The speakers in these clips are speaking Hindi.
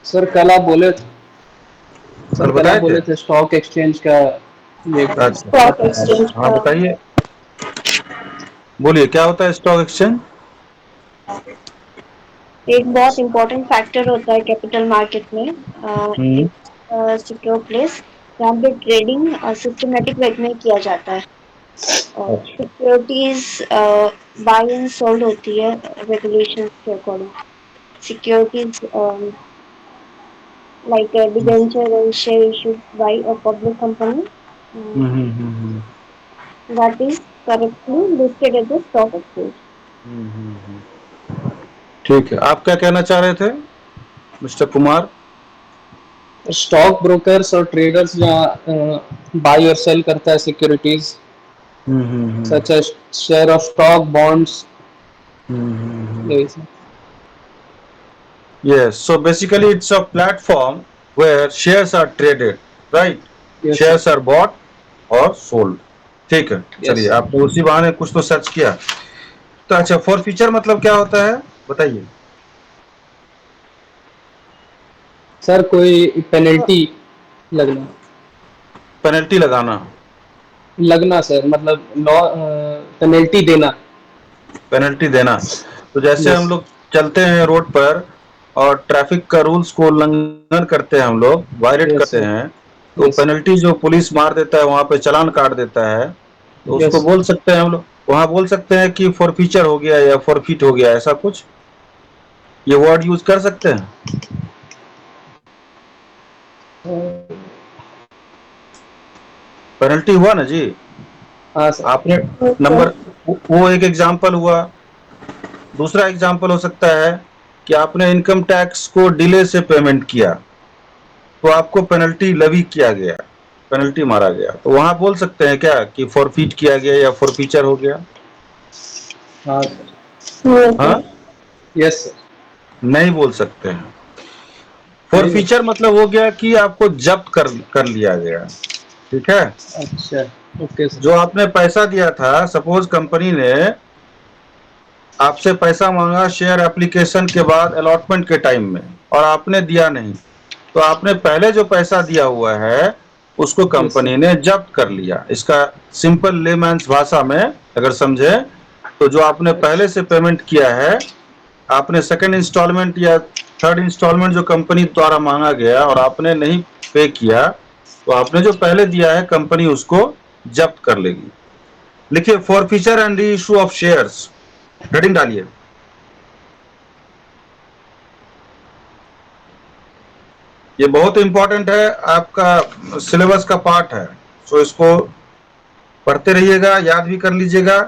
सर कल आप बोले थे कल सर कल आप बताए थे। बोले थे स्टॉक एक्सचेंज का ये अच्छा, स्टॉक बताना था। एक्सचेंज हाँ बताइए, बोलिए क्या होता है स्टॉक एक्सचेंज। एक बहुत इम्पोर्टेंट फैक्टर होता है कैपिटल मार्केट में। हम्म एक सिक्योर प्लेस जहाँ पे ट्रेडिंग सिस्टमेटिक वे में किया जाता है। अच्छा। सिक्योरिटीज बाय एंड सोल्ड होती है रेगुलेशन के according. Securities like a debenture and share issued by a public company hmm. that is correctly listed at the stock exchange. Hmm. ठीक है, आप क्या कहना चाह रहे थे मिस्टर कुमार। स्टॉक ब्रोकर्स और ट्रेडर्स जहाँ बाई और सेल करता है securities hmm. Such as share of stock bonds hmm. यही सब। Yes, so basically it's a platform where shares are traded, right? Yes sir. Shares are bought और sold. ठीक है, यस चलिए आपने उसी बहाने कुछ तो सर्च किया। तो अच्छा, फॉर फ्यूचर मतलब क्या होता है बताइए। सर कोई पेनल्टी लगना पेनल्टी लगाना। लगना सर मतलब लॉ पेनल्टी देना। पेनल्टी देना। तो जैसे यस। हम लोग चलते हैं रोड पर और ट्रैफिक का रूल्स को उल्लंघन करते हैं, हम लोग वायलेट यस करते सर। हैं, तो यस पेनल्टी जो पुलिस मार देता है वहां पे चालान काट देता है, तो उसको यस बोल सकते हैं हम लोग, वहां बोल सकते हैं कि फॉरफीचर हो गया या फॉरफिट हो गया, ऐसा कुछ ये वर्ड यूज कर सकते हैं। पेनल्टी हुआ ना जी। हाँ सर। आपने Okay. नंबर, वो एक एग्जाम्पल हुआ। दूसरा एग्जाम्पल हो सकता है कि आपने इनकम टैक्स को डिले से पेमेंट किया, तो आपको पेनल्टी लवी किया गया, पेनल्टी मारा गया, तो वहां बोल सकते हैं क्या कि फॉरफिट किया गया या फॉरफीचर हो गया। हाँ सर। हाँ, Okay. Yes sir. नहीं बोल सकते हैं। नहीं बोल फॉरफीचर मतलब हो गया कि आपको जब्त कर लिया गया। ठीक है, अच्छा। ओके जो सर। आपने पैसा दिया था, सपोज कंपनी ने आपसे पैसा मांगा शेयर एप्लीकेशन के बाद अलॉटमेंट के टाइम में, और आपने दिया नहीं, तो आपने पहले जो पैसा दिया हुआ है उसको यस सर। कंपनी ने जब्त कर लिया। इसका सिंपल लेमैन्स भाषा में अगर समझे, तो जो आपने पहले अच्छा। से पेमेंट किया है, आपने सेकंड इंस्टॉलमेंट या थर्ड इंस्टॉलमेंट जो कंपनी द्वारा मांगा गया और आपने नहीं पे किया, तो आपने जो पहले दिया है कंपनी उसको जब्त कर लेगी। लिखिए forfeiture and reissue of shares, heading डालिए। ये बहुत इंपॉर्टेंट है, आपका सिलेबस का पार्ट है, सो इसको पढ़ते रहिएगा, याद भी कर लीजिएगा।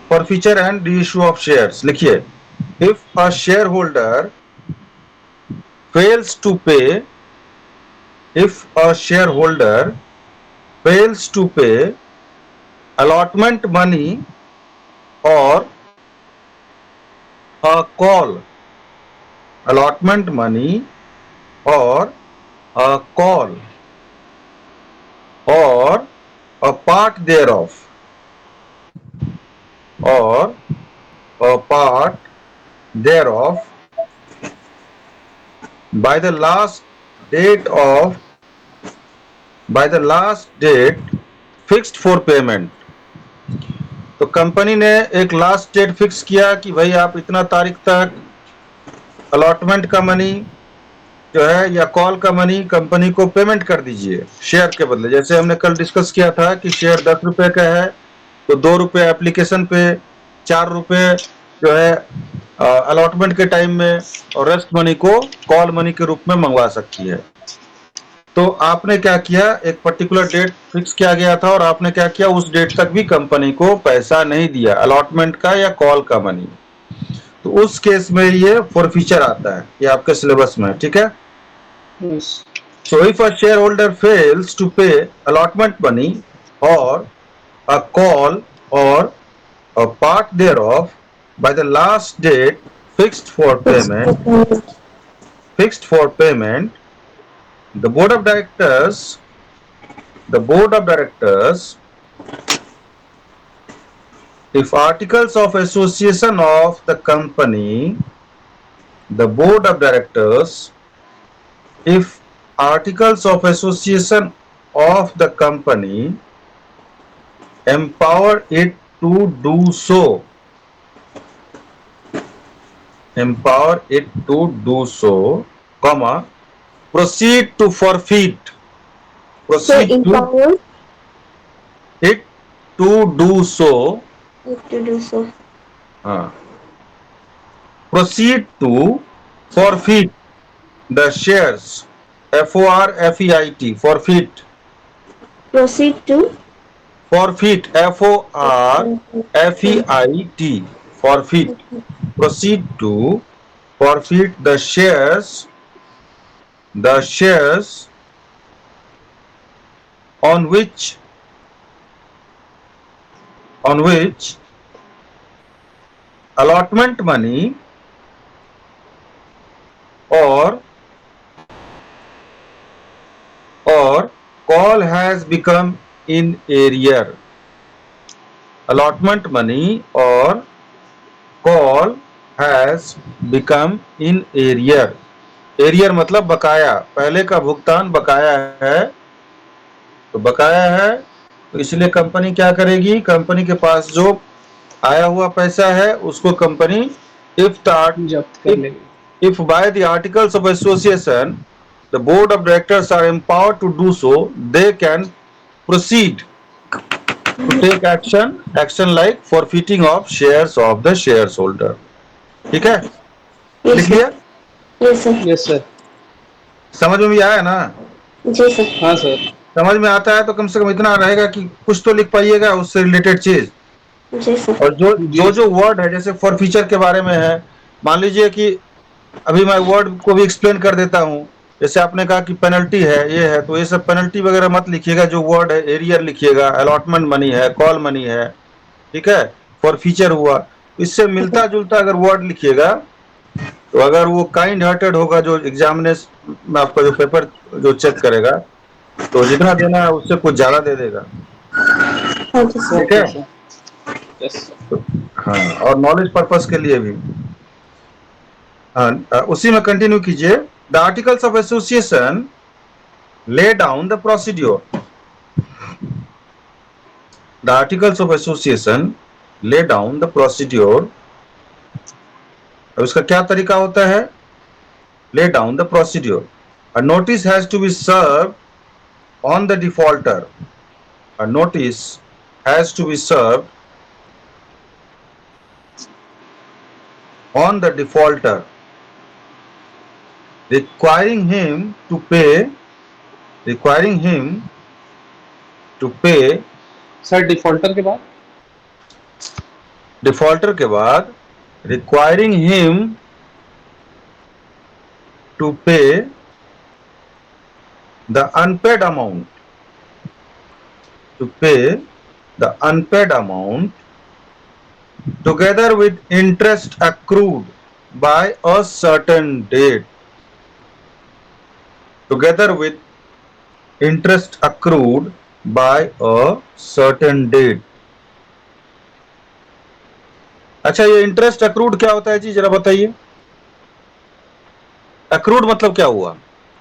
Forfeiture and reissue of shares लिखिए। If a shareholder fails to pay, if a shareholder fails to pay allotment money or a call, allotment money or a call or a part thereof, or a part thereof by the last date of, by the last date fixed for payment। तो कंपनी ने एक लास्ट डेट फिक्स किया कि भाई आप इतना तारीख तक अलॉटमेंट का मनी जो है या कॉल का मनी कंपनी को पेमेंट कर दीजिए शेयर के बदले। जैसे हमने कल डिस्कस किया था कि शेयर 10 रुपए का है, तो 2 रुपए एप्लीकेशन पे, 4 रुपए जो है अलॉटमेंट के टाइम में, और रेस्ट मनी को कॉल मनी के रूप में मंगवा सकती है। तो आपने क्या किया, एक पर्टिकुलर डेट फिक्स किया गया था और आपने क्या किया, उस डेट तक भी कंपनी को पैसा नहीं दिया अलॉटमेंट का या कॉल का मनी, तो उस केस में ये फॉरफीचर आता है, ये आपके सिलेबस में। ठीक है, yes. so if a shareholder fails to pay allotment money or a call or a part thereof by the last date fixed for payment, fixed for payment, the board of directors, the board of directors, if articles of association of the company, the board of directors if articles of association of the company empower it to do so, comma, proceed to forfeit, So proceed to empower it to do so, it to do so. proceed to forfeit the shares, FORFEIT, forfeit, Proceed to forfeit, FORFEIT, forfeit, proceed to forfeit the shares on which allotment money or call has become in arrear. Allotment money or call has become in arrear. Arrear मतलब बकाया, पहले का भुगतान बकाया है, तो बकाया है तो इसलिए कंपनी क्या करेगी, कंपनी के पास जो आया हुआ पैसा है उसको कंपनी जब्त कर लेगी। if by the articles of association the board of directors are empowered to do so, they can proceed to take action like forfeiting of shares of the shareholder. ठीक है, yes लिख sir. लिया, Yes sir. Yes sir. समझ में भी आया ना? जी सर. हाँ सर। समझ में आता है तो कम से कम इतना रहेगा कि कुछ तो लिख पाइएगा उससे रिलेटेड चीज। जी सर. और जो वर्ड है, जैसे फॉर फ्यूचर के बारे में है, मान लीजिए कि अभी मैं वर्ड को भी एक्सप्लेन कर देता हूँ। जैसे आपने कहा कि पेनल्टी है, ये है, तो ये सब पेनल्टी वगैरह मत लिखिएगा, जो वर्ड है एरियर लिखिएगा, अलॉटमेंट मनी है, कॉल मनी है, ठीक है, फॉर फ्यूचर हुआ। इससे मिलता जुलता अगर वर्ड लिखिएगा तो अगर वो काइंड हार्टेड होगा, जो एग्जामिनेशन में आपका जो पेपर जो चेक करेगा, तो जितना देना है उससे कुछ ज्यादा दे देगा। हाँ जी सर. ठीक है, ओके सर। Yes sir. हाँ, और नॉलेज पर्पस के लिए भी। हाँ, उसी में कंटिन्यू कीजिए। The articles of association lay down the procedure. The articles of association lay down the procedure. अब इसका क्या तरीका होता है? Lay down the procedure. A notice has to be served on the defaulter. A notice has to be served on the defaulter, requiring him to pay sir defaulter के बाद requiring him to pay the unpaid amount, together with interest accrued by a certain date. Together with interest accrued by a certain date. अच्छा, ये इंटरेस्ट अक्रूड क्या होता है जी, जरा बताइए। अक्रूड मतलब क्या हुआ?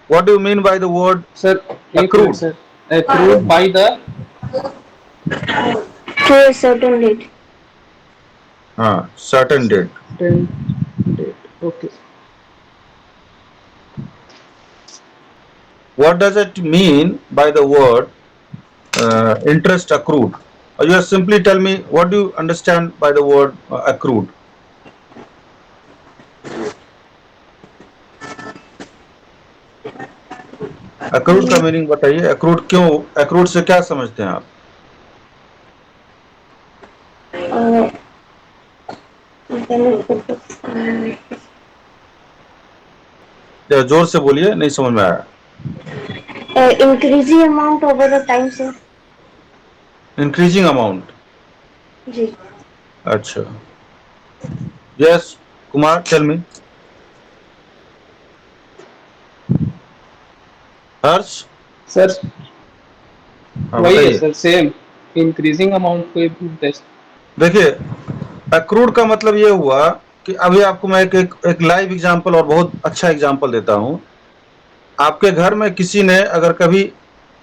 What do you mean by the word sir? accrued? Sir, accrued by the To a certain date. हाँ, certain date. date. Okay. What does it mean by the word interest accrued? Or you simply tell me what do you understand by the word accrued? Accrued का मीनिंग बताइए। accrued क्यों, accrued से क्या समझते हैं आप? जोर से बोलिए, नहीं समझ में आया। Increasing amount over the time sir. Increasing amount, जी. अच्छा। Yes Kumar, tell me. Harsh sir हाँ, वही है बताइए। सर, सेम इंक्रीजिंग अमाउंट को देखिए, अक्रूड का मतलब ये हुआ कि अभी आपको मैं एक लाइव एग्जांपल और बहुत अच्छा एग्जांपल देता हूं। आपके घर में किसी ने अगर कभी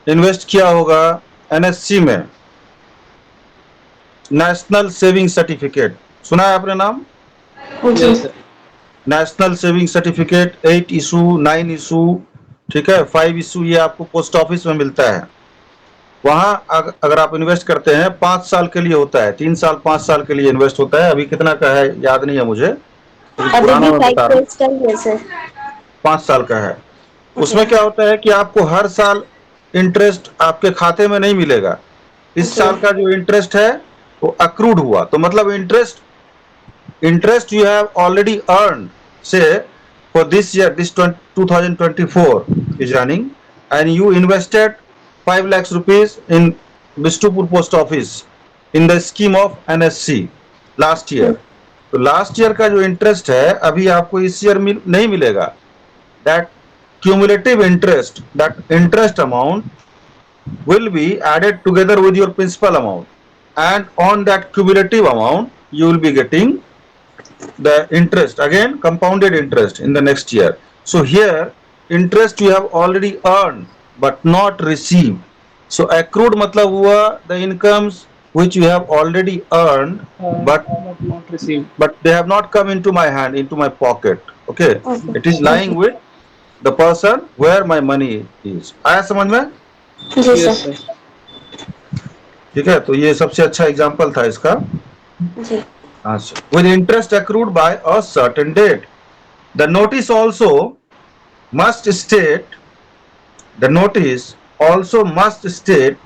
इन्वेस्ट किया होगा एनएससी में, नेशनल सेविंग सर्टिफिकेट, सुना है आपने नाम? जी yes sir. National saving certificate 8 issue, 9 issue, ठीक है, 5 इशू, ये आपको पोस्ट ऑफिस में मिलता है। वहां अगर आप इन्वेस्ट करते हैं 5 साल के लिए होता है, 3 साल 5 साल के लिए इन्वेस्ट होता है। अभी कितना का है याद नहीं है मुझे, लेकिन अभी पुराना भी मैं 5 बता रहा हूँ, years का ही है सर। 5 साल का है। जी उसमें क्या होता है कि आपको हर साल इंटरेस्ट आपके खाते में नहीं मिलेगा। इस जी साल का जो इंटरेस्ट है वो अक्रूड हुआ, तो मतलब interest you have already earned, say for this year, this 2024 is running, and you invested 5 lakhs rupees in Bishtupur post office in the scheme of NSC last year। तो लास्ट ईयर का जो इंटरेस्ट है अभी आपको इस ईयर नहीं मिलेगा। That cumulative interest, that interest amount will be added together with your principal amount, and on that cumulative amount you will be getting the interest, again compounded interest in the next year। So here interest you have already earned but not received। So accrued मतलब हुआ the incomes which you have already earned but Not received। they have not come into my hand, into my pocket। Okay, okay it is lying okay with the person where my money is। आया समझ में? जी यस सर। सर। ठीक है, तो ये सबसे अच्छा एग्जांपल था इसका। जी हाँ, with interest accrued by a certain date, the notice also must state, the notice also must state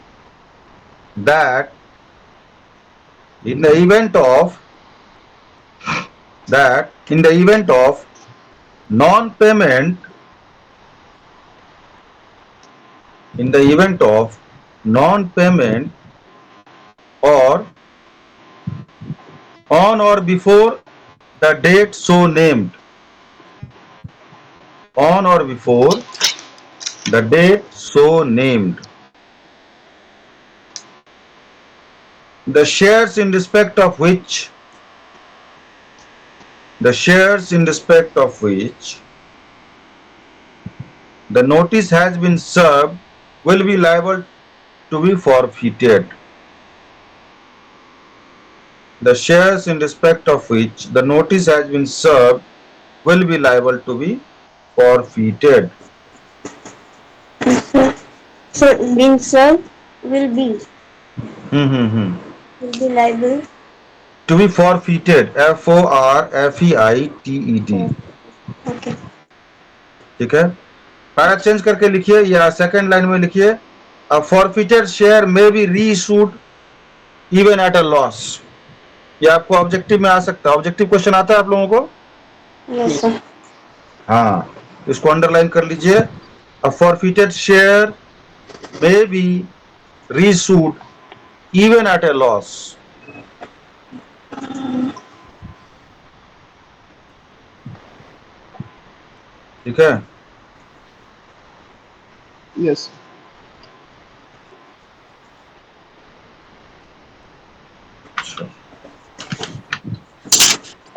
that in the event of non-payment, in the event of non-payment or on or before the date so named, on or before the date so named, the shares in respect of which the notice has been served will be liable to be forfeited। The shares in respect of which the notice has been served will be liable to be forfeited। Sir. Sir being served will be liable। To be forfeited, FORFEITED। Okay ठीक है, पैरा चेंज करके लिखिए या सेकंड लाइन में लिखिए, a forfeited share may be reissued even at a loss। ये आपको ऑब्जेक्टिव में आ सकता है, ऑब्जेक्टिव क्वेश्चन आता है आप लोगों को? Yes sir. हाँ, इसको अंडरलाइन कर लीजिए। a forfeited share may be reissued even at a loss। ठीक है, यस।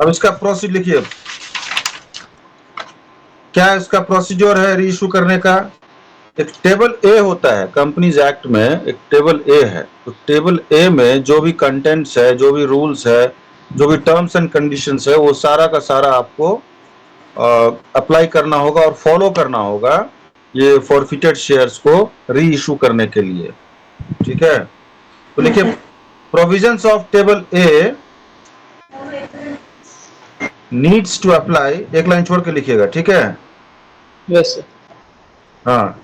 अब इसका प्रोसीड लिखिए, क्या इसका प्रोसीजर है रीइशू करने का। एक टेबल ए होता है कंपनीज एक्ट में, एक टेबल ए है। तो टेबल ए में जो भी कंटेंट्स है, जो भी रूल्स है, जो भी टर्म्स एंड कंडीशंस है, वो सारा का सारा आपको अप्लाई करना होगा और फॉलो करना होगा ये फॉरफिटेड शेयर्स को री इशू करने के लिए। ठीक है, तो लिखिए provisions of table A needs to apply, एक लाइन छोड़ के लिखिएगा। ठीक है, यस सर। हाँ,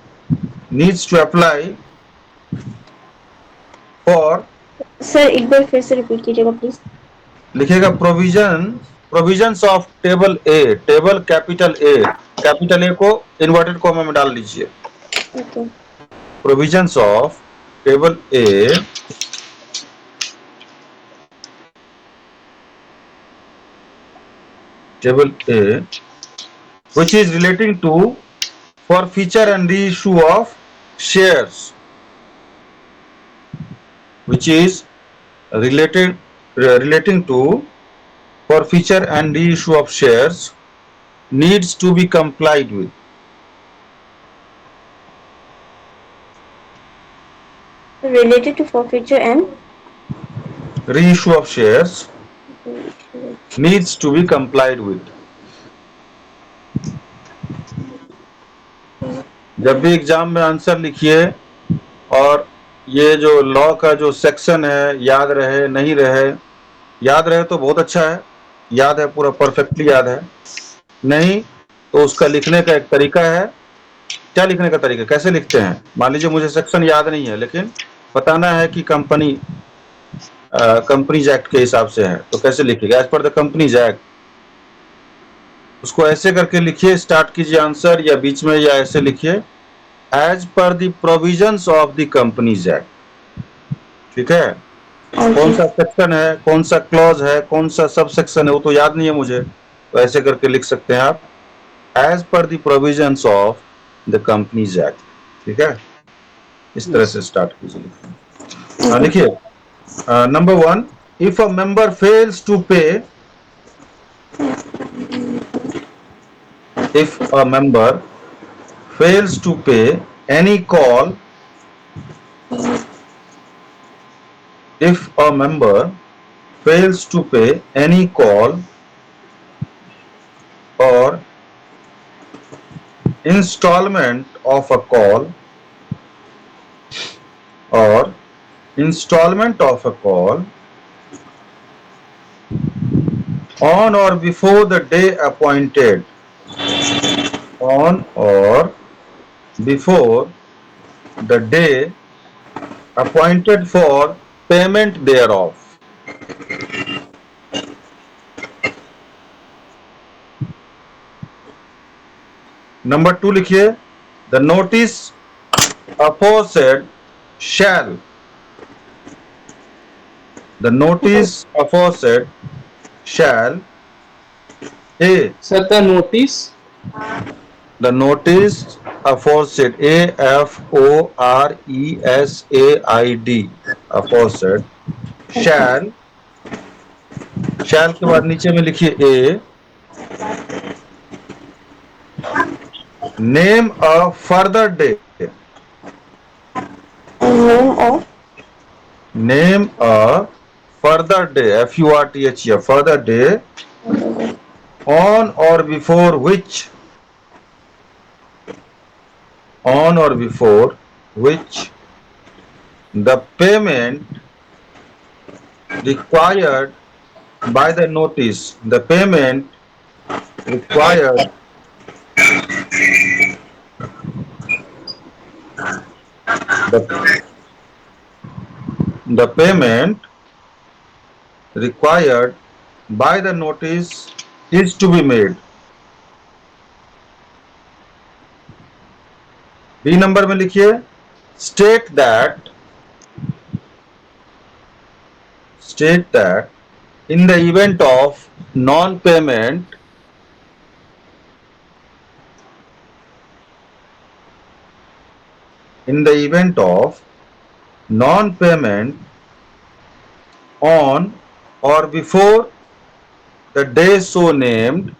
needs to apply for, sir एक बार फिर से रिपीट कीजिएगा प्लीज। लिखिएगा provisions of table A, table capital A को इन्वर्टेड कॉमा में डाल लीजिए। Okay provisions of table A which is relating to forfeiture and reissue of shares, which is relating to forfeiture and reissue of shares needs to be complied with। Related to forfeiture and reissue of shares reissue. needs to be complied with. जब भी एग्जाम में आंसर लिखिए और ये जो लॉ का जो सेक्शन है याद रहे नहीं रहे, याद रहे तो बहुत अच्छा है, याद है पूरा परफेक्टली याद है, नहीं तो उसका लिखने का एक तरीका है। क्या लिखने का तरीका, कैसे लिखते हैं? मान लीजिए मुझे सेक्शन याद नहीं है लेकिन बताना है कि कंपनीज एक्ट के हिसाब से है, तो कैसे लिखिएगा? As per the companies act, उसको ऐसे करके लिखिए, स्टार्ट कीजिए आंसर या बीच में या ऐसे लिखिए, as per the provisions of the companies act. ठीक है, कौन सा सेक्शन है, कौन सा क्लॉज है, कौन सा सब सेक्शन है वो तो याद नहीं है मुझे, तो ऐसे करके लिख सकते हैं आप, as per the provisions of the companies act. ठीक है, इस तरह से स्टार्ट कीजिए। हाँ लिखिए, number 1, if a member fails to pay, if a member fails to pay any call, if a member fails to pay any call or installment of a call or installment of a call on or before the day appointed, on or before the day appointed for payment thereof. Number 2 लिखिए, the notice aforesaid shall, the notice aforesaid shall A, Sir, the notice. the notice aforesaid, AFORESAID, aforesaid shall, shall के बाद नीचे में लिखिए A, name a further day, name a further day, FURTH, a further day on or before which, on or before which the payment required by the notice, the payment required the payment required by the notice is to be made. B number में लिखिए, state that in the event of non-payment, in the event of non-payment on or before the day so named,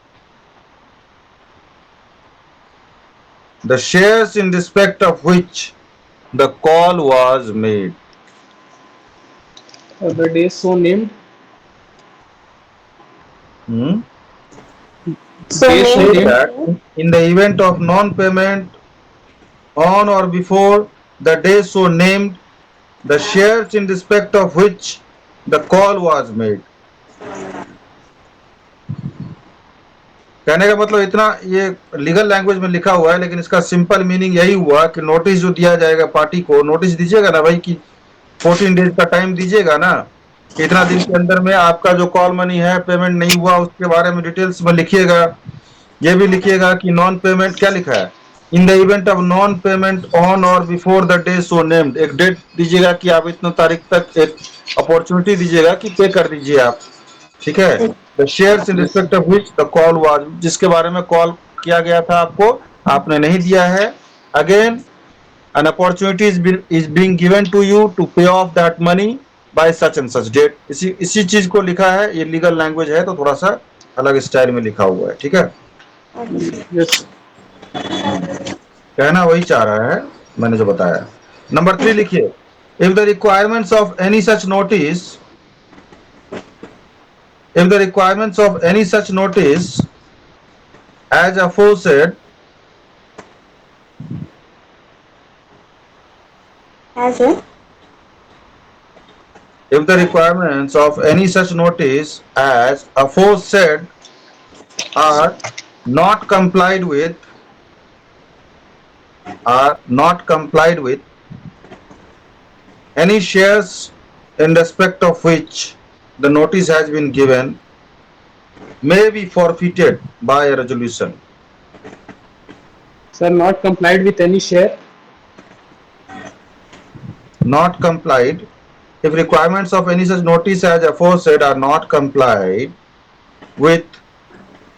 the shares in respect of which the call was made. The day so named. So Day so named. named. That in the event of non-payment on or before the day so named, the shares in respect of which the call was made. कहने का मतलब इतना, ये लीगल लैंग्वेज में लिखा हुआ है लेकिन इसका सिंपल मीनिंग यही हुआ कि नोटिस जो दिया जाएगा पार्टी को, नोटिस दीजिएगा ना भाई कि 14 डेज का टाइम दीजिएगा ना, इतना दिन के अंदर में आपका जो कॉल मनी है पेमेंट नहीं हुआ उसके बारे में डिटेल्स में लिखिएगा। ये भी लिखिएगा कि नॉन पेमेंट, क्या लिखा है, in the event of non payment on or before the day so named, एक डेट दीजिएगा कि आप इतना तारीख तक एक अपॉर्चुनिटी दीजिएगा कि पे कर दीजिए आप। ठीक है, the shares in respect of which the call was, जिसके बारे में कॉल किया गया था आपको, आपने नहीं दिया है, again an opportunity is being given to you to pay off that money by such and such date। इसी चीज को लिखा है, ये लीगल लैंग्वेज है तो थोड़ा सा अलग स्टाइल में लिखा हुआ है। ठीक है, Yes. कहना वही चाह रहा है मैंने जो बताया। नंबर 3 लिखिए, If the requirements of any such notice, if the requirements of any such notice as aforesaid As a if the requirements of any such notice as aforesaid are not complied with, any shares in respect of which the notice has been given may be forfeited by a resolution. Sir, not complied with any share. Not complied. If requirements of any such notice as aforesaid are not complied with,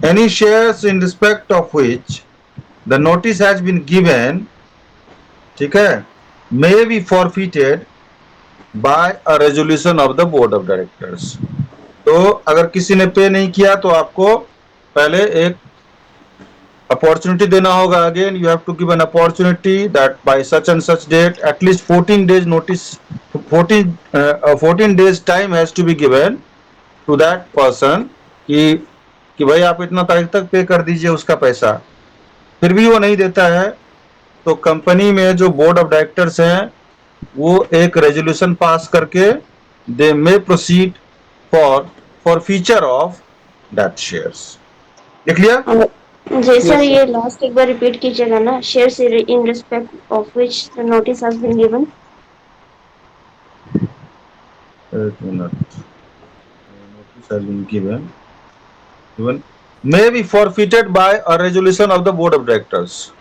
any shares in respect of which the notice has been given, ठीक है, may be forfeited by a resolution of the board of directors. तो अगर किसी ने पे नहीं किया तो आपको पहले एक अपॉर्चुनिटी देना होगा. Again you have to give an opportunity that by such and such date at least 14 days notice, 14 days time has to be given to that person कि भाई आप इतना तारीख तक पे कर दीजिए उसका पैसा. फिर भी वो नहीं देता है तो कंपनी में जो बोर्ड ऑफ डायरेक्टर्स हैं वो एक रेजोल्यूशन पास करके they may proceed for feature of that shares. लिख लिया? जी सर, Yes, ये लास्ट एक बार रिपीट कीजिएगा ना. Shares in respect of which the notice has been given. एक minute. Notice has been given may be forfeited by a resolution of the board of directors.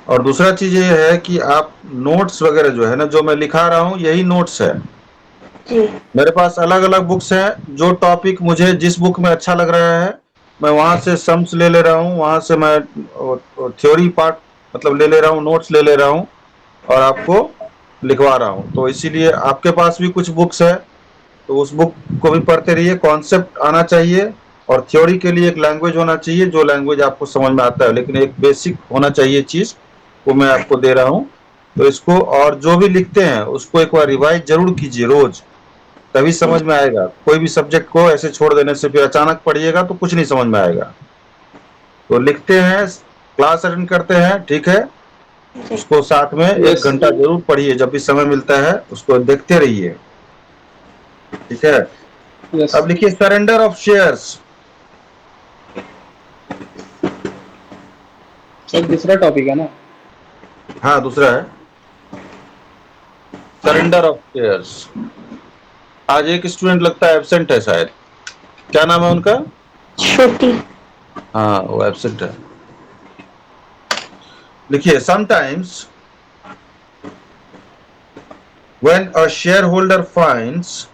और दूसरा चीज ये है कि आप नोट्स वगैरह जो है ना, जो मैं लिखा रहा हूँ यही नोट्स है. जी मेरे पास अलग अलग बुक्स हैं. जो टॉपिक मुझे जिस बुक में अच्छा लग रहा है मैं वहां से सम्स ले ले रहा हूँ, वहां से मैं थ्योरी पार्ट मतलब ले ले रहा हूँ, नोट्स ले ले रहा हूँ और आपको लिखवा रहा हूँ. तो इसीलिए आपके पास भी कुछ बुक्स है तो उस बुक को भी पढ़ते रहिए. कॉन्सेप्ट आना चाहिए और थ्योरी के लिए एक लैंग्वेज होना चाहिए जो लैंग्वेज आपको समझ में आता है, लेकिन एक बेसिक होना चाहिए चीज, वो मैं आपको दे रहा हूँ. तो इसको और जो भी लिखते हैं उसको एक बार रिवाइज जरूर कीजिए रोज, तभी समझ में आएगा. कोई भी सब्जेक्ट को ऐसे छोड़ देने से फिर अचानक पढ़िएगा तो कुछ नहीं समझ में आएगा. तो लिखते हैं, क्लास अटेंड करते हैं, ठीक है, उसको साथ में एक Yes. घंटा जरूर पढ़िए. जब भी समय मिलता है उसको देखते रहिए, ठीक है. yes. अब लिखिए सरेंडर ऑफ शेयर्स. सर दूसरा टॉपिक है ना. हाँ दूसरा है सरेंडर ऑफ शेयर्स. आज एक स्टूडेंट लगता है एब्सेंट है शायद. क्या नाम है उनका? श्रुति. हाँ वो एब्सेंट है. लिखिए sometimes when a share holder finds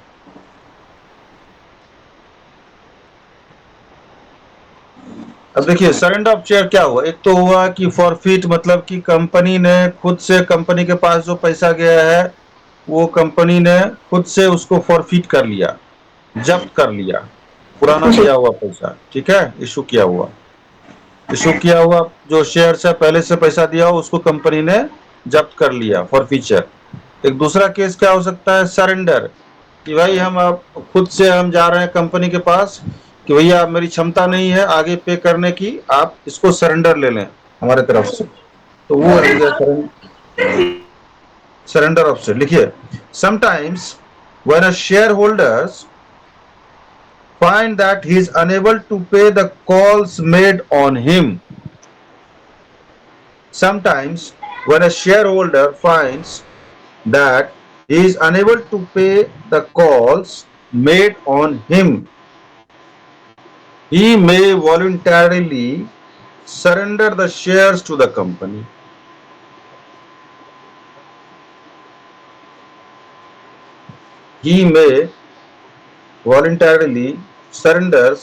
अब देखिए सरेंडर ऑफ शेयर क्या हुआ. एक तो हुआ कि फॉरफिट मतलब कि कंपनी ने खुद से, कंपनी के पास जो पैसा गया है वो कंपनी ने खुद से उसको फॉरफिट कर लिया, जब्त कर लिया, पुराना दिया हुआ पैसा, ठीक है, इशू किया हुआ जो शेयर्स है पहले से पैसा दिया हो उसको कंपनी ने जब्त कर लिया फॉर फ्यूचर. एक दूसरा केस क्या हो सकता है, सरेंडर, कि भाई हम आप खुद से हम जा रहे हैं कंपनी के पास कि भैया मेरी क्षमता नहीं है आगे पे करने की, आप इसको सरेंडर ले लें हमारे तरफ से. तो वो सरेंडर ऑफ शेयर. लिखिए sometimes when a share holders find that he is unable to pay the calls made on him. Sometimes when a shareholder finds that he is unable to pay the calls made on him, he may voluntarily surrender the shares to the company. He may voluntarily surrenders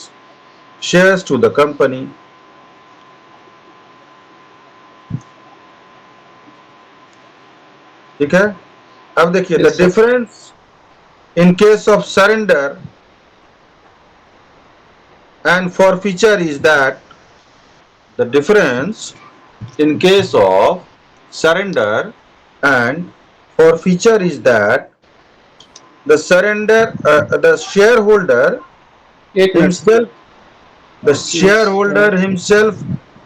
shares to the company. ठीक है. अब देखिए Yes, the sir. difference in case of surrender and forfeiture is that the difference in case of surrender and forfeiture is that the shareholder एक minute himself, the shareholder himself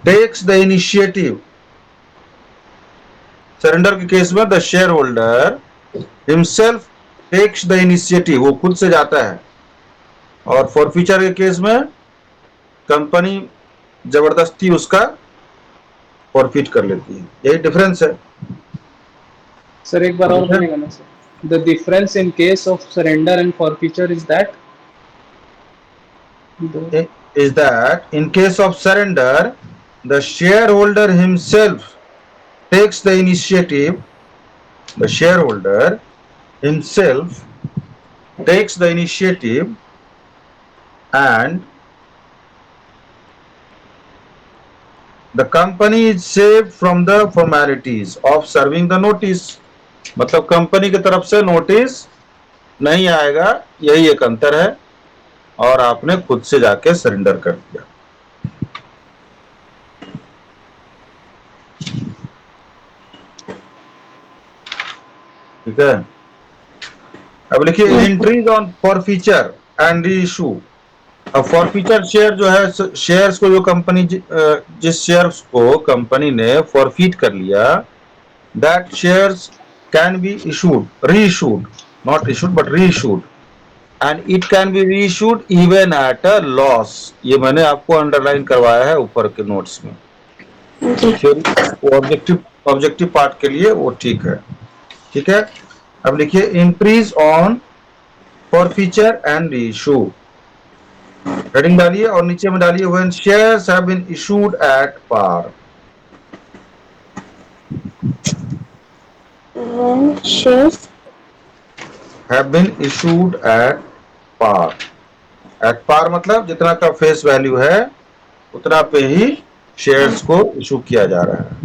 takes the initiative. Surrender के केस में the shareholder himself takes the initiative, वो खुद से जाता है, और फॉरफीचर के केस में कंपनी जबरदस्ती उसका फॉरफिट कर लेती है। यही डिफरेंस है सर। एक बार और बोलेगा ना sir? The difference in case of surrender and forfeiture is that is that in case of surrender the shareholder himself takes the initiative. The shareholder himself takes the initiative and the company is saved from the formalities of serving the notice. मतलब कंपनी की तरफ से नोटिस नहीं आएगा, यही एक अंतर है, और आपने खुद से जाके सरेंडर कर दिया। ठीक है, अब लिखिए एंट्रीज ऑन फॉरफीचर एंड री इशू। अब फॉरफीचर शेयर जो है, शेयर्स को जो कंपनी जिस शेयर्स को कंपनी ने फॉरफीट कर लिया, that shares can be issued, reissued, not issued but reissued, and it can be reissued even at a loss. ये मैंने आपको अंडरलाइन करवाया है ऊपर के नोट्स में। ऑब्जेक्टिव पार्ट के लिए वो ठीक है। ठीक है, अब लिखिए entries on forfeiture and reissue, heading डालिए और नीचे में डालिए when shares have been issued at par. When shares have been issued at par. At par मतलब जितना का फेस वैल्यू है उतना पे ही शेयर्स को इशू किया जा रहा है।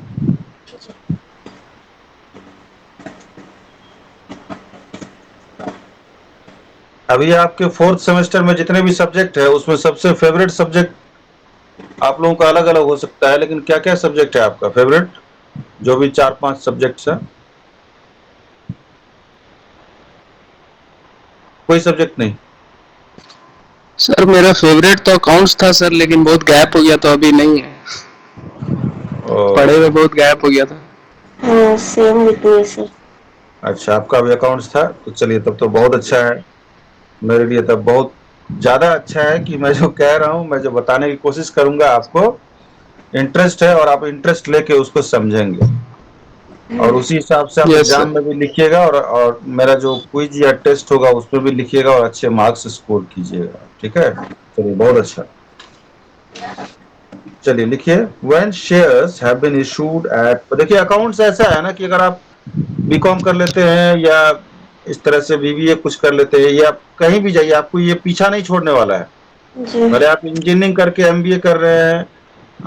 अभी आपके फोर्थ सेमेस्टर में जितने भी सब्जेक्ट है उसमें सबसे फेवरेट सब्जेक्ट आप लोगों का अलग अलग हो सकता है, लेकिन क्या क्या सब्जेक्ट है आपका फेवरेट, जो भी 4-5 सब्जेक्ट्स है? कोई सब्जेक्ट नहीं? सर मेरा फेवरेट तो अकाउंट्स था सर, लेकिन बहुत गैप हो गया तो अभी नहीं है, पढ़े हुए बहुत गैप हो गया था। Same with me sir. अच्छा, आपका भी अकाउंट्स था, तो चलिए तब तो बहुत अच्छा है। मेरे लिए तब बहुत ज्यादा अच्छा है कि मैं जो कह रहा हूँ, मैं जो बताने की कोशिश करूंगा, आपको इंटरेस्ट है और आप इंटरेस्ट लेके उसको समझेंगे, और उसी हिसाब से आप एग्जाम में भी लिखिएगा, और मेरा जो क्विज या टेस्ट होगा उसमें भी लिखिएगा और अच्छे मार्क्स स्कोर कीजिएगा। ठीक है, चलिए बहुत अच्छा। चलिए लिखिए when shares have been issued at. देखिए अकाउंट्स ऐसा है ना कि अगर आप बीकॉम कर लेते हैं या इस तरह से बीबीए कुछ कर लेते हैं या कहीं भी जाइए, आपको ये पीछा नहीं छोड़ने वाला है। भले आप इंजीनियरिंग करके एमबीए कर रहे हैं,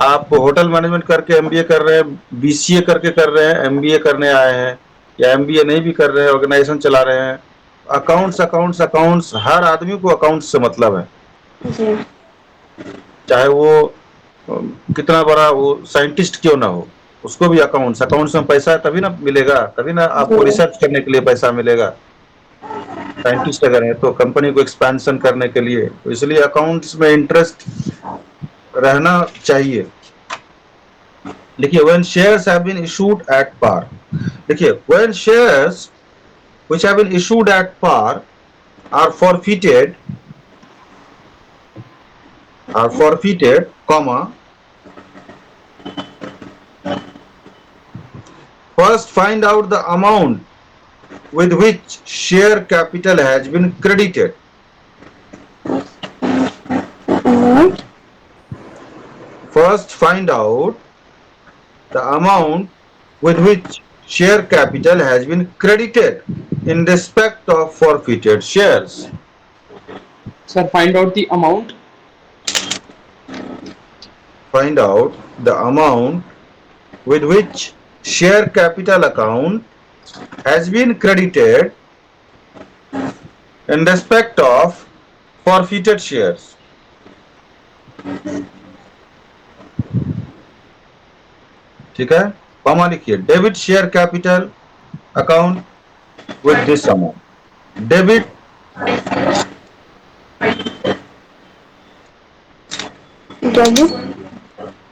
आप होटल मैनेजमेंट करके एमबीए कर रहे हैं, बीसीए करके कर रहे हैं, एमबीए करने आए हैं, या एमबीए नहीं भी कर रहे हैं, ऑर्गेनाइजेशन चला रहे हैं, अकाउंट्स अकाउंट्स अकाउंट्स, हर आदमी को अकाउंट्स से मतलब है। चाहे वो कितना बड़ा वो साइंटिस्ट क्यों ना हो, उसको भी अकाउंट्स, अकाउंट्स में पैसा है तभी ना मिलेगा, तभी ना आपको रिसर्च करने के लिए पैसा मिलेगा। साइंटिस्ट अगर है तो कंपनी को एक्सपेंशन करने के लिए, तो इसलिए अकाउंट्स में इंटरेस्ट रहना चाहिए। देखिए when shares have been issued at par, देखिए when shares which have been issued at par are forfeited, comma, first find out the amount with which share capital has been credited. First find out the amount with which share capital has been credited in respect of forfeited shares. Sir, find out the amount. Find out the amount with which share capital account has been credited in respect of forfeited shares. ठीक है, कॉमा लिखिए, debit share capital account with this amount, debit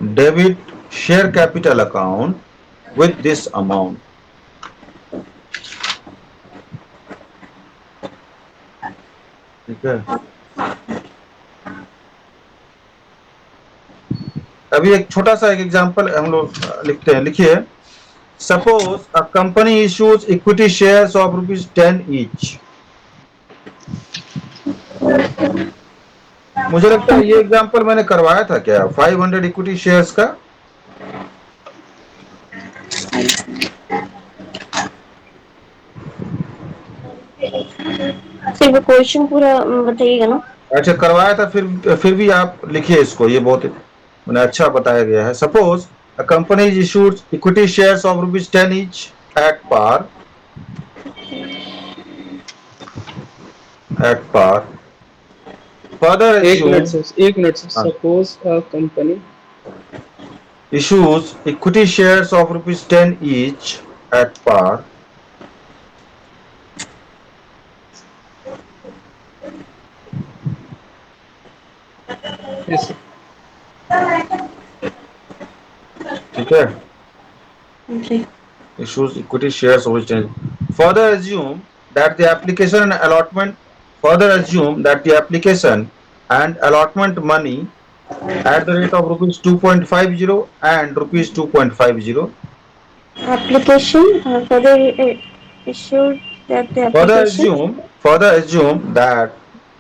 debit share capital account with this amount. ठीक है, अभी एक छोटा सा एक एग्जांपल हम लोग लिखते हैं, लिखिए, suppose a company issues equity shares of ₹10 each. मुझे लगता है ये एग्जांपल मैंने करवाया था क्या, 500 इक्विटी शेयर्स का। सिर्फ क्वेश्चन पूरा बताइएगा ना। अच्छा करवाया था, फिर भी आप लिखिए इसको, ये बहुत मैंने अच्छा बताया गया है। Suppose a company is issued equity shares of ₹10 each at par, further एक मिनट assume सर, एक minute sir. Suppose a company issues equity shares of ₹10 each at par, yes sir. ठीक है, जी issues equity shares of ₹10, further assume that the application and allotment further assume that the application and allotment money at the rate of ₹2.50 and ₹2.50. application further issued that the Further application assume, further assume that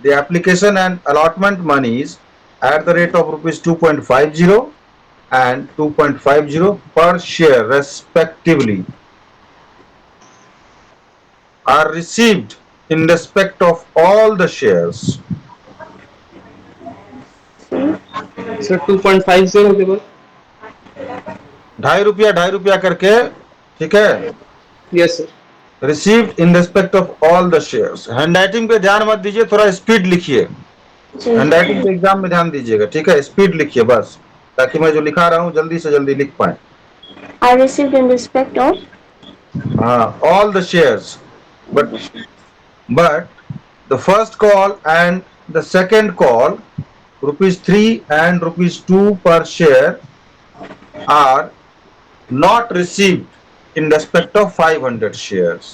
the application and allotment monies at the rate of ₹2.50 and 2.50 per share respectively are received in respect of all the shares. Sir 2.50 के बाद ₹2.50 करके, ठीक है, yes sir. Received in respect of all the shares. Handwriting पे ध्यान मत दीजिए, थोड़ा स्पीड लिखिए, जी हैंडराइटिंग पे एग्जाम में ध्यान दीजिएगा, ठीक है, स्पीड लिखिए बस, ताकि मैं जो लिखा रहा हूँ जल्दी से जल्दी लिख पाए। I received in respect of हाँ, all the shares, but the first call and the second call, ₹3 and ₹2 per share, are not received in respect of 500 shares.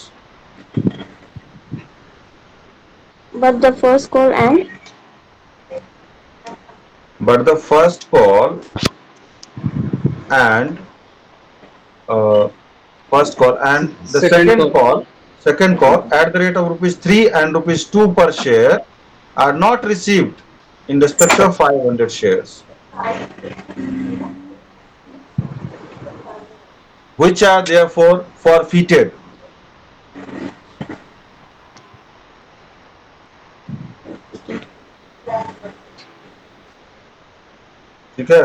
but the first call and But the first call and uh, the second call. second call at the rate of ₹3 and ₹2 per share are not received in respect of 500 shares, which are therefore forfeited. ठीक है,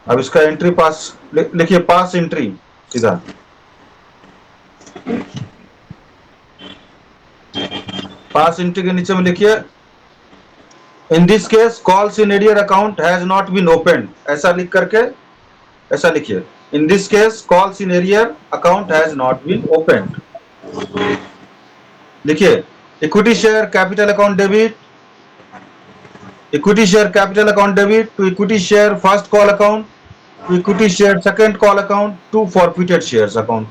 अब इसका एंट्री पास लिखिए, पास एंट्री सीधा, पास एंट्री के नीचे में लिखिए, in this case calls in arrear account has not been open, ऐसा लिख करके ऐसा लिखिए, in this case calls in arrear account has not been open. लिखिए, equity share capital account debit, equity share capital account debit to equity share first call account, to equity share second call account, to forfeited shares account.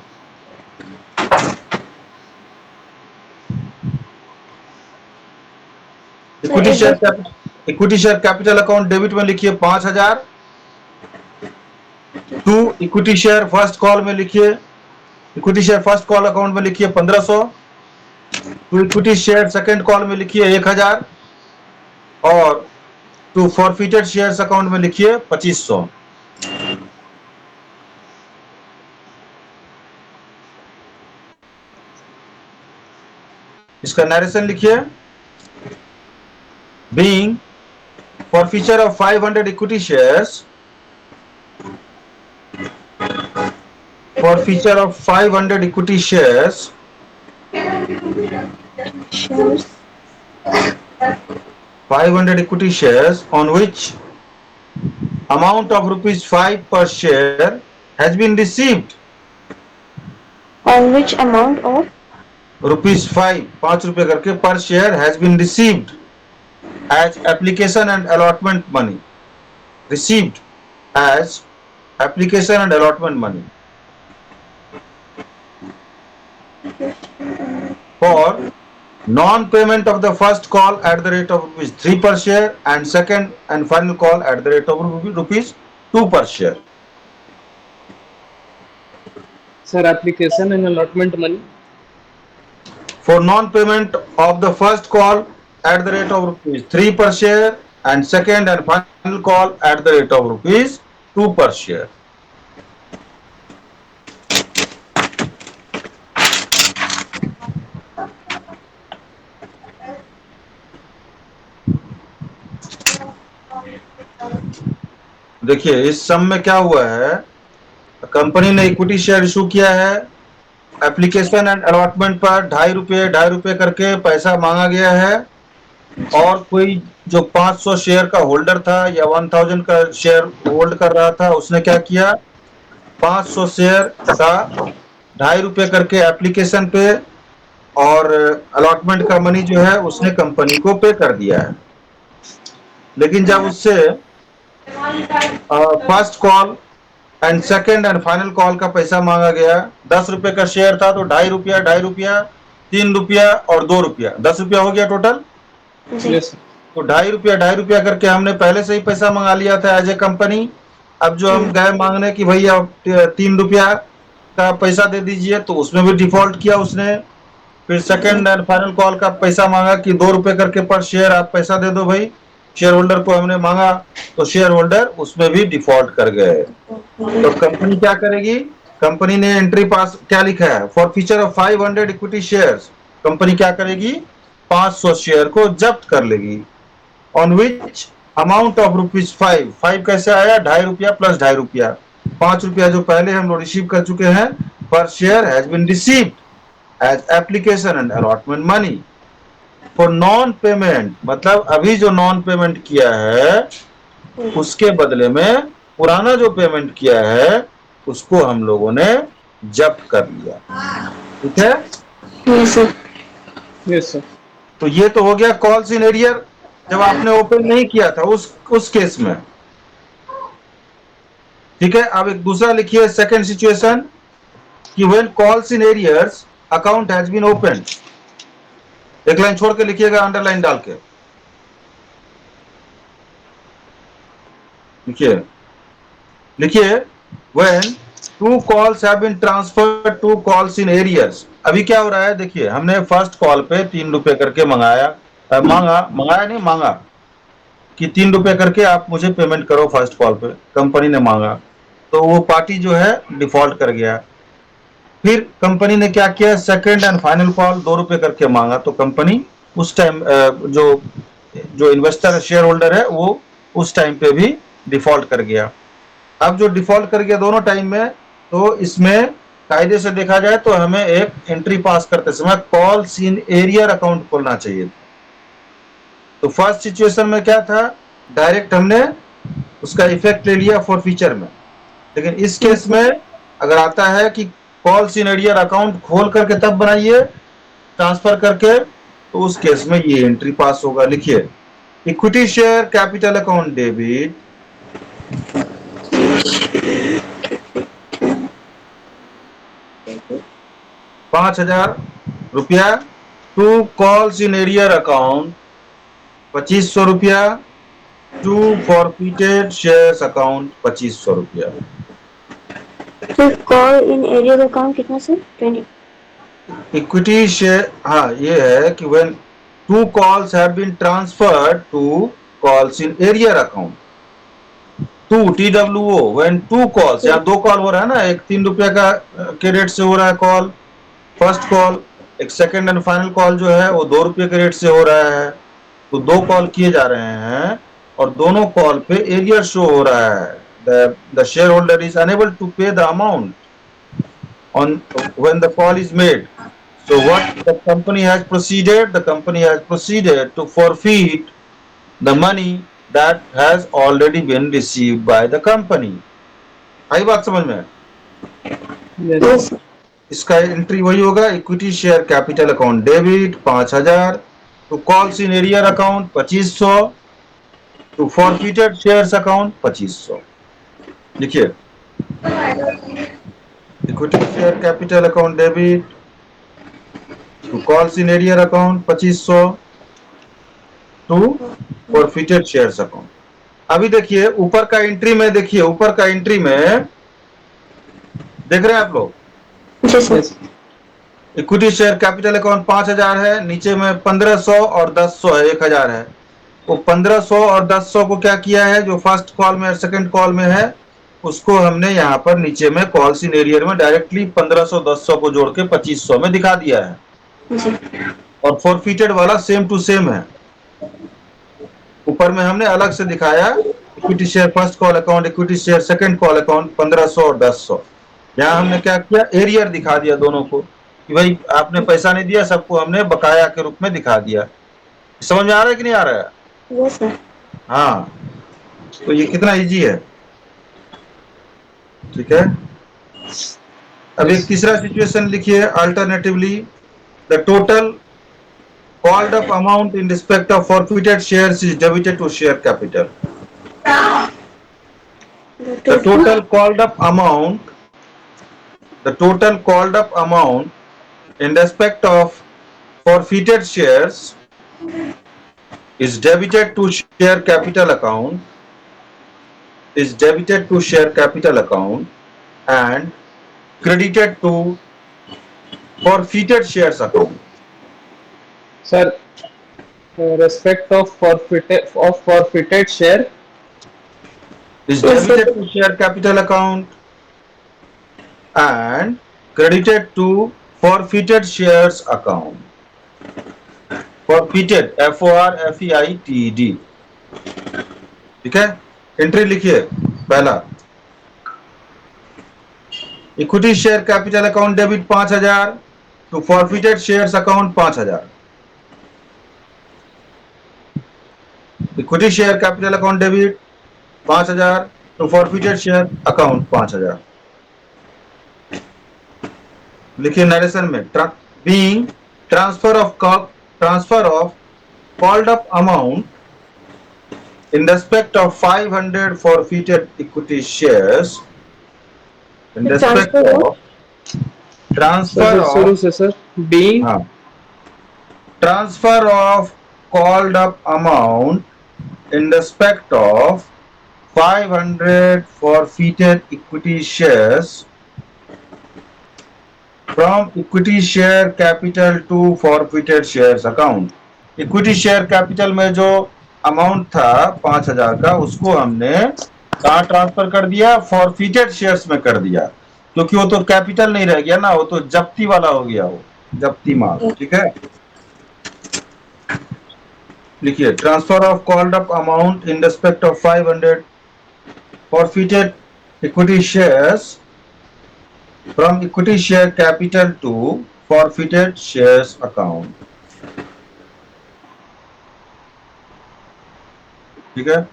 Equity share capital account debit में लिखिए 5,000, to equity share first call में लिखिए, equity share first call account में लिखिए 1,500, to equity share second call में लिखिए 1,000 और टू फॉरफिटेड शेयर्स अकाउंट में लिखिए 2,500। इसका नरेशन लिखिए, being forfeiture of 500 equity shares, forfeiture of 500 equity shares, shares 500 equity shares on which amount of rupees 5 per share has been received. On which amount of rupees 5 करके per share has been received as application and allotment money. Received as application and allotment money for non-payment of the first call at the rate of rupees 3 per share and second and final call at the rate of rupees 2 per share. Sir, application and allotment money. For non-payment of the first call at the rate of rupees 3 per share and second and final call at the rate of rupees 2 per share. देखिए इस सम में क्या हुआ है, कंपनी ने इक्विटी शेयर इशू किया है, एप्लीकेशन एंड अलॉटमेंट पर ₹2.5 करके पैसा मांगा गया है और कोई जो 500 शेयर का होल्डर था या 1000 का शेयर होल्ड कर रहा था उसने क्या किया, 500 शेयर का ₹2.5 करके एप्लीकेशन पे और अलॉटमेंट का मनी जो है उसने कंपनी को पे कर दिया है। लेकिन जब उससे first call and second and final call का पैसा मांगा गया, ₹10 का शेयर था तो ₹2.5, ₹3 और ₹2, ₹10 हो गया टोटल। Yes. तो ₹2.5 करके हमने पहले से ही पैसा मंगा लिया था एज ए कंपनी। अब जो हम गए मांगने कि भैया ₹3 का पैसा दे दीजिए, तो उसमें भी डिफॉल्ट किया उसने। फिर सेकंड एंड फाइनल कॉल का पैसा मांगा कि ₹2 करके पर शेयर आप पैसा दे दो भाई, शेयर होल्डर को हमने मांगा, तो शेयर होल्डर उसमें भी डिफॉल्ट कर गए। तो कंपनी क्या करेगी, कंपनी ने एंट्री पास क्या लिखा है, for feature of 500 equity shares, company क्या करेगी, 500 शेयर को जब्त कर लेगी। ऑन विच अमाउंट ऑफ ₹5, 5 कैसे आया, ₹2.5 प्लस ₹2.5, ₹5 जो पहले हम लोग रिसीव कर चुके हैं, पर share has been received as application and allotment money for non payment, मतलब अभी जो नॉन पेमेंट किया है उसके बदले में पुराना जो पेमेंट किया है उसको हम लोगों ने जब्त कर लिया। ठीक है, Yes, sir. Yes, sir. तो ये तो हो गया कॉल्स इन एरियर, जब आपने ओपन नहीं किया था उस केस में। ठीक है, अब एक दूसरा लिखिए सेकंड सिचुएशन कि when calls in arrears account has been open, एक लाइन छोड़ के लिखिएगा अंडरलाइन डाल के लिखिए when 2 calls have been transferred to calls in arrears. अभी क्या हो रहा है, देखिए हमने फर्स्ट कॉल पे ₹3 करके मांगा कि ₹3 करके आप मुझे पेमेंट करो फर्स्ट कॉल पे, कंपनी ने मांगा, तो वो पार्टी जो है डिफॉल्ट कर गया। फिर कंपनी ने क्या किया, सेकंड एंड फाइनल कॉल ₹2 करके मांगा, तो कंपनी उस टाइम जो इन्वेस्टर शेयर होल्डर है वो उस टाइम पे भी डिफॉल्ट कर गया। अब जो डिफॉल्ट कर गया दोनों टाइम में, तो इसमें कायदे से देखा जाए तो हमें एक एंट्री पास करते समय कॉल्स इन एरियर अकाउंट खोलना चाहिए। तो फर्स्ट सिचुएशन में क्या था, डायरेक्ट हमने उसका इफेक्ट ले लिया फॉर फ्यूचर में, लेकिन इस केस में अगर आता है कि कॉल्स इन एरियर अकाउंट खोल करके तब बनाइए ट्रांसफर करके, तो उस केस में ये एंट्री पास होगा। लिखिए equity share capital account debit ₹5,000 to calls in arrear account ₹2,500 to forfeited shares account ₹2,500। तो कॉल इन एरियर अकाउंट कितना सर, 20? इक्विटी शेयर, हाँ ये है कि when 2 calls have been transferred to calls in arrear account, TWO, when 2 calls, या 2 कॉल हो रहा है ना, एक ₹3 का के रेट से हो रहा है कॉल फर्स्ट कॉल, एक सेकंड एंड फाइनल कॉल जो है वो ₹2 के रेट से हो रहा है, तो 2 कॉल किए जा रहे हैं और दोनों कॉल पे एरियर शो हो रहा है, the shareholder is unable to pay the amount on when the call is made. So what the company has proceeded to forfeit the money that has already been received by the company. आई बात समझ में? Yes. इसका एंट्री वही होगा, equity share capital account debit 5000, to calls in arrear account 2500, to forfeited shares account 2500. लिखिए, equity share capital account debit to calls in arrear account 2500, to forfeited shares account. अभी देखिए ऊपर का एंट्री में, देखिए ऊपर का एंट्री में देख रहे हैं आप लोग, Yes. Equity share capital account 5000 है, नीचे में 1500 और 1000 है, 1000 है. वो 1500 और 1000 को क्या किया है, जो फर्स्ट कॉल में और सेकंड कॉल में है, उसको हमने यहाँ पर नीचे में कॉल्स इन एरियर में डायरेक्टली 1500 1000 को जोड़ के 2500 में दिखा दिया है. और फॉरफिटेड वाला सेम टू सेम है. ऊपर में हमने अलग से दिखाया, equity share first call account, equity share second call account 1500 और 1000. यहाँ हमने क्या किया, एरियर दिखा दिया दोनों को कि भाई आपने पैसा नहीं दिया, सबको हमने बकाया के रूप में दिखा दिया. समझ में आ रहा है कि नहीं आ रहा है? Yes, sir. हाँ, तो ये कितना इजी है. ठीक है. अब एक तीसरा सिचुएशन लिखिए, alternatively the total called up amount in respect of forfeited shares is debited to share capital. The total called up amount in respect of forfeited shares is debited to share capital account, and credited to forfeited shares account. Sir, respect of forfeited share is debited to share capital account and credited to forfeited shares account. Forfeited, FORFEITED. ठीक है. एंट्री लिखिए. पहला, equity share capital account debit 5000 to forfeited shares account 5000. Equity share capital account debit 5000 to forfeited share account 5000. लिखिए नरेशन में, being transfer of called up amount in respect of 500 forfeited equity shares, in respect of transfer शुरू of से sir, being transfer of called up amount in respect of 500 forfeited equity shares from equity share capital to forfeited shares account. Equity share capital में जो अमाउंट था 5000 का, उसको हमने कहाँ ट्रांसफर कर दिया, फॉरफिटेड शेयर्स में कर दिया, क्योंकि वो तो कैपिटल नहीं रह गया ना, वो तो जब्ती वाला हो गया, वो जब्ती माल. ठीक है. लिखिए, transfer of called up amount in respect of 500 forfeited equity shares from equity share capital to forfeited shares account. ठीक है.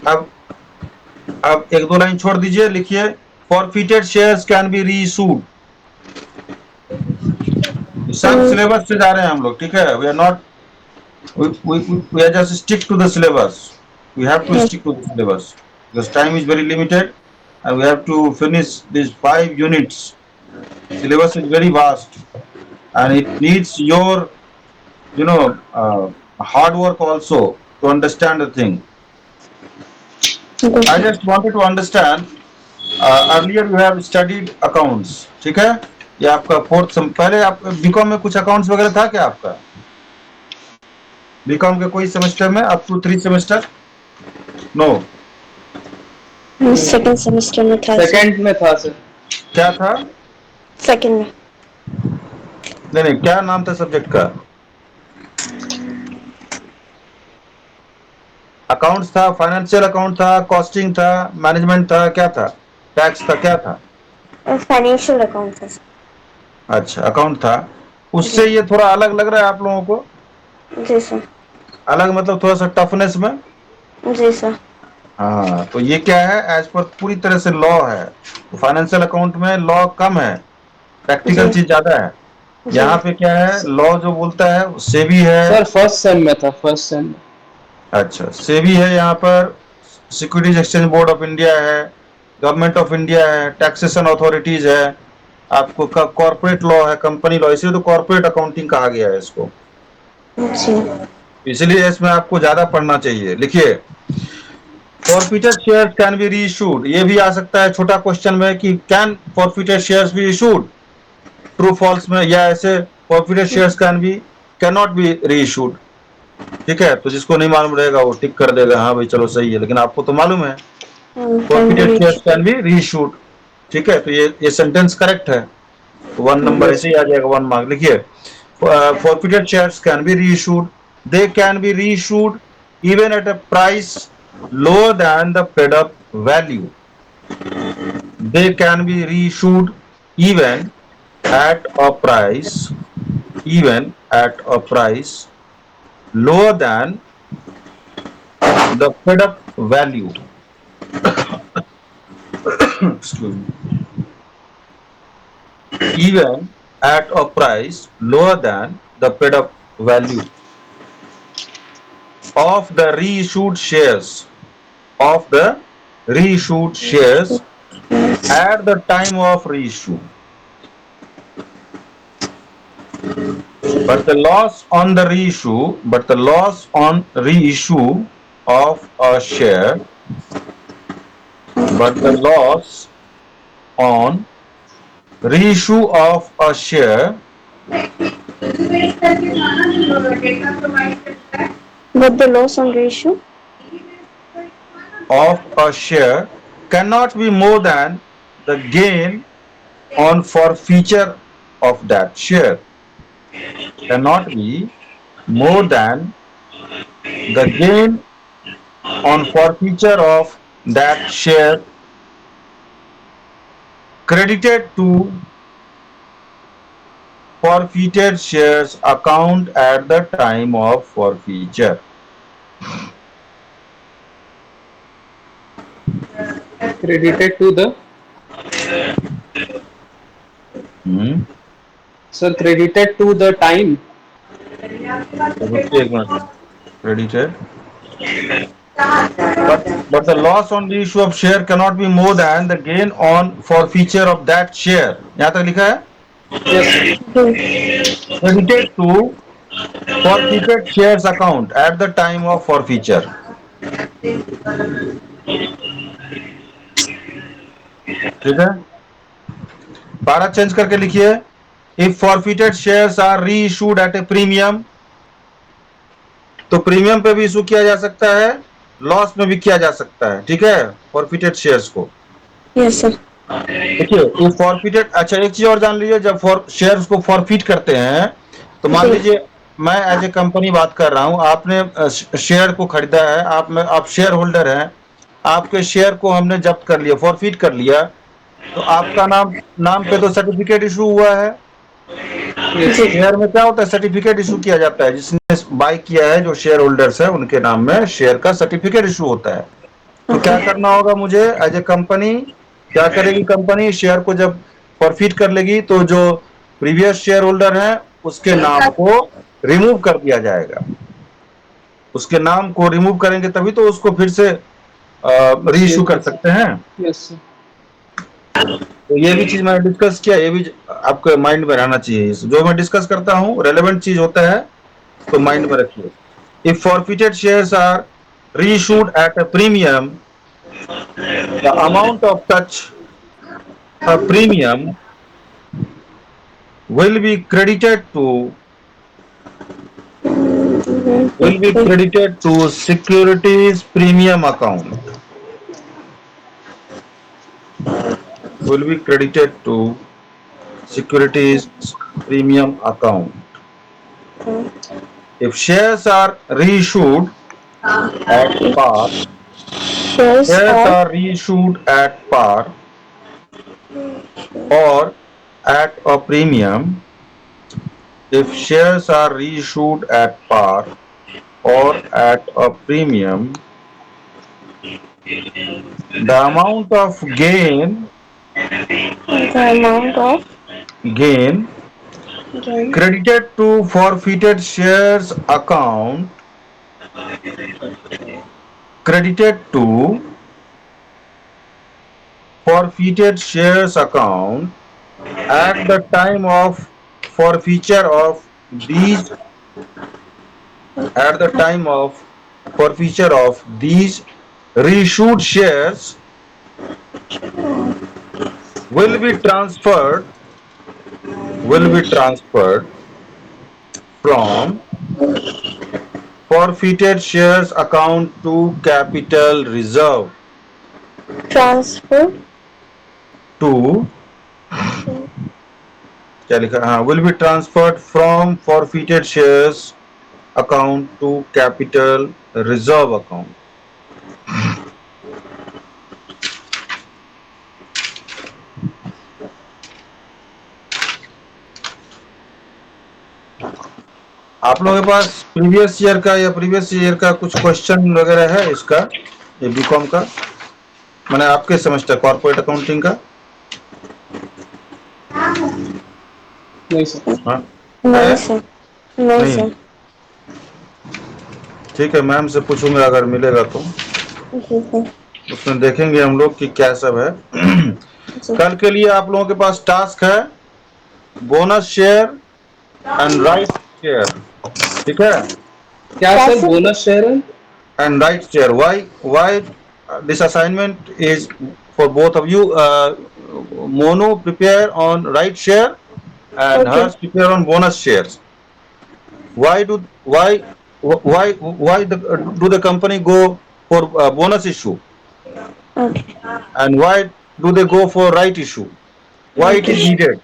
अब एक दो लाइन छोड़ दीजिए, लिखिए, forfeited shares can be reissued. सब सिलेबस से जा रहे हैं हम लोग. ठीक है. We are not, we are just stick to the syllabus. We have to stick to the syllabus because time is very limited and we have to finish these 5 units. Syllabus is very vast and it needs your hard work also to understand the thing. I just wanted to understand, earlier you have studied accounts. ठीक है. ये आपका फोर्थ पहले आप बीकॉम में कुछ अकाउंट्स वगैरह था क्या आपका? बीकॉम के कोई सेमेस्टर में up to 3 semester? No. Second semester में था. सेकंड में था सर. क्या था? सेकंड में. नहीं, क्या नाम था सब्जेक्ट का? अकाउंट्स था, फाइनेंशियल अकाउंट था, कॉस्टिंग था, मैनेजमेंट था, क्या था, टैक्स था, क्या था? फाइनेंशियल अकाउंट था. अच्छा, अकाउंट था. उससे ये थोड़ा अलग लग रहा है आप लोगों को? जी सर. अलग मतलब थोड़ा सा टफनेस में? जी सर। हाँ, तो ये क्या है, एज पर पूरी तरह से लॉ है। फाइनेंशियल अकाउंट में लॉ कम है, प्रैक्टिकल जी चीज ज्यादा है। जी यहाँ पे क्या है, लॉ जो बोलता है सेबी है। सर फर्स्ट सेम में था, फर्स्ट सेम में। अच्छा, सेबी है यहाँ पर, securities exchange board of India है, गवर्नमेंट ऑफ इंडिया है, टैक्सेशन अथॉरिटीज है, आपको कॉर्पोरेट लॉ है, कंपनी लॉ, इसलिए तो कॉर्पोरेट अकाउंटिंग कहा गया है इसको। जी इसलिए इसमें आपको ज्यादा पढ़ना चाहिए। लिखिए, forfeited shares can be reissued, ये भी आ सकता है छोटा क्वेश्चन में कि can forfeited shares be issued, true false में, या ऐसे forfeited shares can not be reissued. ठीक है, तो जिसको नहीं मालूम रहेगा वो टिक कर देगा, हाँ भाई चलो सही है, लेकिन आपको तो मालूम है forfeited shares can be reissued. ठीक है, तो ये सेंटेंस करेक्ट है, तो 1 नंबर ऐसे ही आ जाएगा, 1 मार्क। लिखिए, forfeited shares can be reissued, they can be reissued even at a price lower than the paid up value, they can be reissued even at a price, even at a price lower than the paid up value. Excuse me. Even at a price lower than the paid up value of the reissued shares, of the reissued shares at the time of reissue. But the loss on the reissue, but the loss on reissue of a share, but the loss on reissue of a share but the loss on ratio of a share cannot be more than the gain on forfeiture of that share, cannot be more than the gain on forfeiture of that share credited to forfeited shares account at the time of forfeiture. Credited to the, sir, credited to the time. रुकिए एक minute, credited, but the loss on the issue of share cannot be more than the gain on forfeiture of that share. यहाँ तक लिखा है, Yes sir. credited to forfeited shares account at the time of forfeiture. ठीक है, पारा चेंज करके लिखिए, इफ फॉरफिटेड शेयर्स आर री इशूड एट ए प्रीमियम, तो प्रीमियम पे भी इशू किया जा सकता है, लॉस में भी किया जा सकता है। ठीक है, फॉरफिटेड शेयर्स को। Yes sir. देखिए, इफ फॉरफिटेड, अच्छा एक चीज और जान लीजिए, जब शेयर्स को फॉरफिट करते हैं, तो मान जी। लीजिए मैं एज ए कंपनी बात कर रहा हूं, आपने शेयर को खरीदा है, आप शेयर होल्डर हैं, आपके शेयर को हमने जब्त कर लिया, फॉरफिट कर लिया, तो आपका नाम पे तो सर्टिफिकेट इशू हुआ है। शेयर में क्या होता है, सर्टिफिकेट इशू किया जाता है, जिसने बाय किया है, जो शेयर होल्डर्स है उनके नाम में शेयर का सर्टिफिकेट इशू होता है। तो क्या करना होगा मुझे एज ए कंपनी, क्या करेगी कंपनी, शेयर को जब फॉरफिट कर लेगी तो जो प्रीवियस शेयर होल्डर है उसके नाम को रिमूव कर दिया जाएगा, उसके नाम को रिमूव करेंगे तभी तो उसको फिर से री इशू कर सकते हैं। Yes sir. तो ये भी चीज मैंने डिस्कस किया, ये भी आपके माइंड में रहना चाहिए, जो मैं डिस्कस करता हूँ रेलेवेंट चीज होता है तो माइंड में रखिए। If forfeited shares are reissued at a premium, the amount of such a premium will be credited to securities premium account, will be credited to securities premium account. If shares are reissued at par, shares are reissued at par or at a premium, if shares are reissued at par or at a premium, The amount of gain The amount of gain gain credited to forfeited shares account credited to forfeited shares account at the time of forfeiture of these at the time of forfeiture of these reissued shares will be transferred from forfeited shares account to capital reserve transfer to क्या लिखा हाँ will be transferred from forfeited shares account to capital reserve account. आप लोगों के पास प्रीवियस ईयर का कुछ क्वेश्चन वगैरह है इसका ये बीकॉम का मैंने आपके सेमेस्टर कॉर्पोरेट अकाउंटिंग का नहीं सर। हाँ नहीं है सर नहीं नहीं सर ठीक है मैम से पूछूंगा अगर मिलेगा तो जी सर उसमें देखेंगे हम लोग कि क्या सब है जी कल के लिए आप लोगों के पास टास्क है bonus share and right share ठीक है क्या क्या सर सर बोनस शेयर है? and right share. Why this assignment is for both of you? Mono prepare on right share and okay Harsh prepare on bonus shares. Why do do the company go for bonus issue okay and why do they go for right issue? Why it is needed?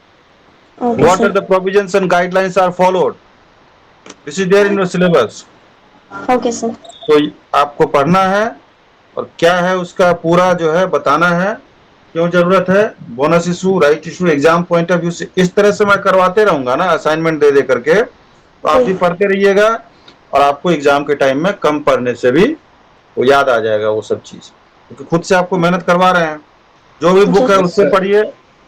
Okay What are sir the provisions and guidelines are followed? This is there in your syllabus. Okay sir तो आपको पढ़ना है और क्या है उसका पूरा जो है बताना है क्यों जरूरत है bonus issue right issue exam point of view से इस तरह से मैं करवाते रहूंगा ना असाइनमेंट दे करके तो आप भी पढ़ते रहिएगा और आपको एग्जाम के टाइम में कम पढ़ने से भी वो याद आ जाएगा वो सब चीज क्योंकि खुद से आपको मेहनत करवा रहे हैं जो भी बुक है Yes, उससे sir. पढ़िए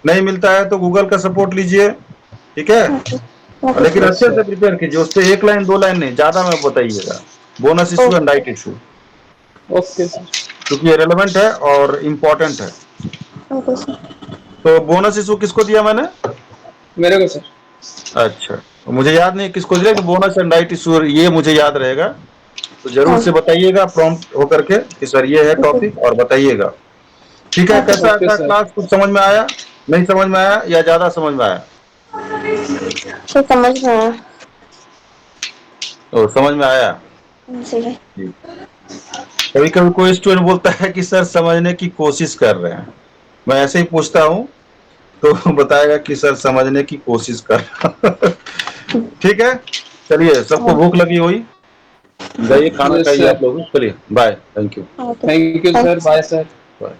नहीं मिलता है तो गूगल का सपोर्ट लीजिए ठीक है ओके लेकिन Yes, अच्छे sir. से प्रिपेयर कीजिए उससे एक लाइन 2 लाइन नहीं ज्यादा में बताइएगा bonus issue and right issue okay sir. क्योंकि ये रेलेवेंट है और इम्पोर्टेंट है ओके सर तो बोनस इशू किसको दिया मैंने मेरे को सर। अच्छा मुझे याद नहीं किसको दिया कि बोनस एंड राइट इशू ये मुझे याद रहेगा तो जरूर से बताइएगा प्रॉम्प्ट होकर के कि सर ये है टॉपिक और बताइएगा ठीक है कैसा ओके था सर। क्लास कुछ समझ में आया नहीं समझ में आया या ज्यादा समझ में आया सर समझ में आया तो समझ में आया सर कभी कभी कोई स्टूडेंट बोलता है कि सर समझने की कोशिश कर रहे हैं मैं ऐसे ही पूछता हूँ तो बताएगा कि सर समझने की कोशिश कर रहा हूं। ठीक है चलिए सबको भूख लगी हुई जाइए खाना Yes, खाइए sir. आप लोग चलिए bye thank you okay Thank you, sir. Bye, sir. Bye